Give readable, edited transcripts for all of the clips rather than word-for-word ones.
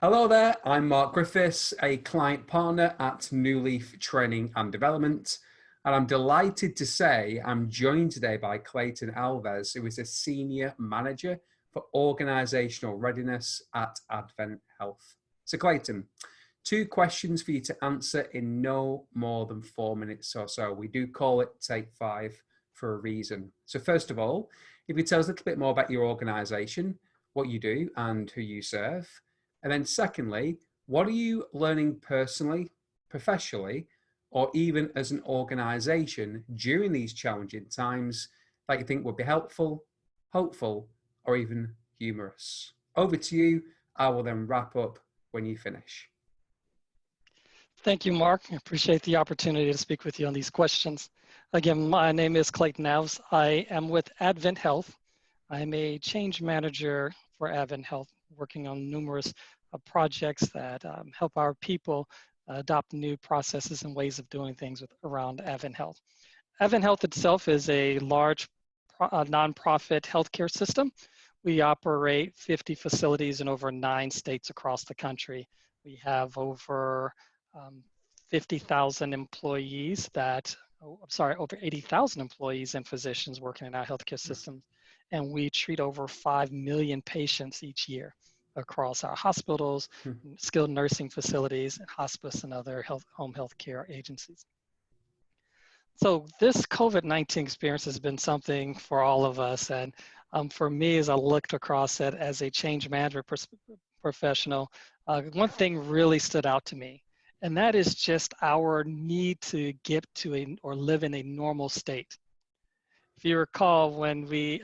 Hello there, I'm Mark Griffiths, a client partner at New Leaf Training and Development, and I'm delighted to say I'm joined today by Clayton Alves, who is a Senior Manager for Organisational Readiness at Advent Health. So Clayton, two questions for you to answer in no more than 4 minutes or so. We do call it Take 5 for a reason. So first of all, if you tell us a little bit more about your organisation, what you do and who you serve. And then secondly, what are you learning personally, professionally, or even as an organization during these challenging times that you think would be helpful, hopeful, or even humorous? Over to you. I will then wrap up when you finish. Thank you, Mark. I appreciate the opportunity to speak with you on these questions. Again, my name is Clayton Alves. I am with Advent Health. I'm a change manager for Advent Health, working on numerous projects that help our people adopt new processes and ways of doing things around Advent Health. Advent Health itself is a large nonprofit healthcare system. We operate 50 facilities in over 9 states across the country. We have over 50,000 employees over 80,000 employees and physicians working in our healthcare systems. And we treat over 5 million patients each year across our hospitals, skilled nursing facilities, and hospice and other home health care agencies. So this COVID-19 experience has been something for all of us. And for me, as I looked across it as a change management professional, one thing really stood out to me. And that is just our need to get to or live in a normal state. If you recall, when we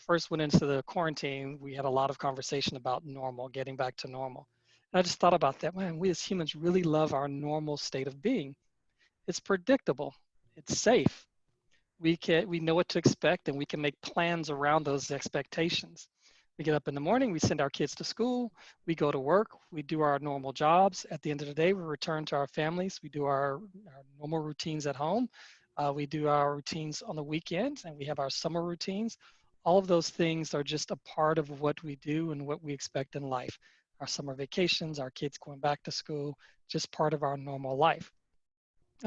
first went into the quarantine, we had a lot of conversation about normal, getting back to normal. And I just thought about that, man, we as humans really love our normal state of being. It's predictable, it's safe. We know what to expect, and we can make plans around those expectations. We get up in the morning, we send our kids to school, we go to work, we do our normal jobs. At the end of the day, we return to our families, we do our normal routines at home. We do our routines on the weekends, and we have our summer routines. All of those things are just a part of what we do and what we expect in life. Our summer vacations, our kids going back to school, just part of our normal life.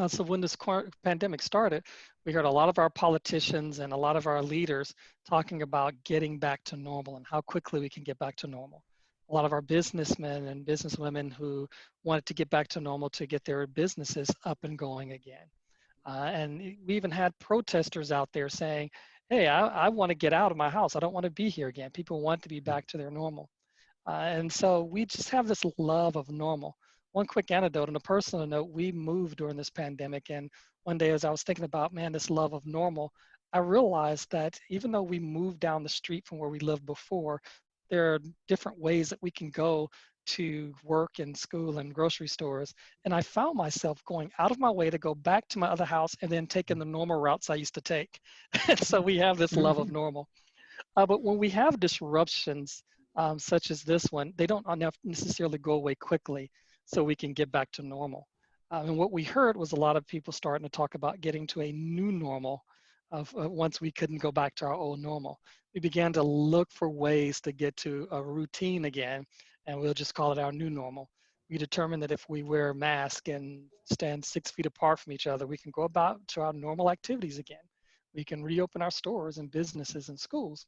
So when this pandemic started, we heard a lot of our politicians and a lot of our leaders talking about getting back to normal and how quickly we can get back to normal. A lot of our businessmen and businesswomen who wanted to get back to normal to get their businesses up and going again. And we even had protesters out there saying, hey, I want to get out of my house. I don't want to be here again. People want to be back to their normal. And so we just have this love of normal. One quick anecdote on a personal note, we moved during this pandemic. And one day as I was thinking about, man, this love of normal, I realized that even though we moved down the street from where we lived before, there are different ways that we can go to work and school and grocery stores. And I found myself going out of my way to go back to my other house and then taking the normal routes I used to take. And so we have this love of normal. But when we have disruptions such as this one, they don't necessarily go away quickly so we can get back to normal. And what we heard was a lot of people starting to talk about getting to a new normal once we couldn't go back to our old normal. We began to look for ways to get to a routine again, and we'll just call it our new normal. We determined that if we wear a mask and stand 6 feet apart from each other, we can go about to our normal activities again. We can reopen our stores and businesses and schools.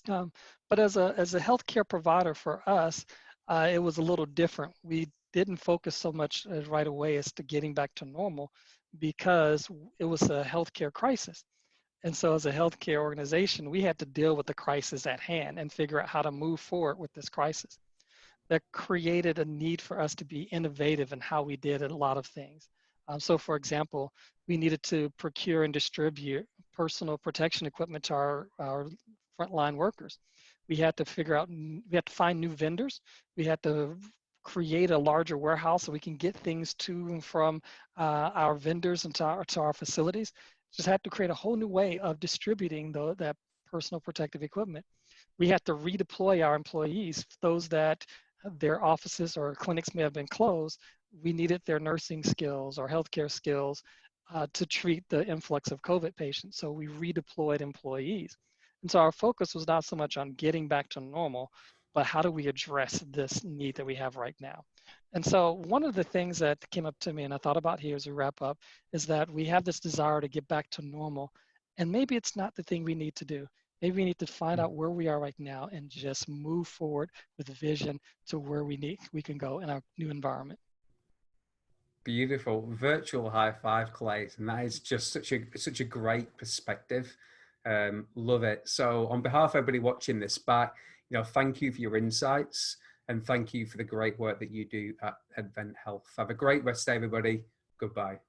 But as a healthcare provider for us, it was a little different. We didn't focus so much right away as to getting back to normal because it was a healthcare crisis. And so as a healthcare organization, we had to deal with the crisis at hand and figure out how to move forward with this crisis. That created a need for us to be innovative in how we did a lot of things. So for example, we needed to procure and distribute personal protection equipment to our frontline workers. We had to find new vendors. We had to create a larger warehouse so we can get things to and from our vendors and to our facilities. Just had to create a whole new way of distributing that personal protective equipment. We had to redeploy our employees, those that their offices or clinics may have been closed. We needed their nursing skills or healthcare skills to treat the influx of COVID patients. So we redeployed employees. And so our focus was not so much on getting back to normal, but how do we address this need that we have right now? And so one of the things that came up to me and I thought about here as we wrap up is that we have this desire to get back to normal. And maybe it's not the thing we need to do. Maybe we need to find out where we are right now and just move forward with a vision to where we can go in our new environment. Beautiful. Virtual high five, Clay. And that is just such a great perspective. Love it. So on behalf of everybody watching this back, thank you for your insights and thank you for the great work that you do at Advent Health. Have a great rest, everybody. Goodbye.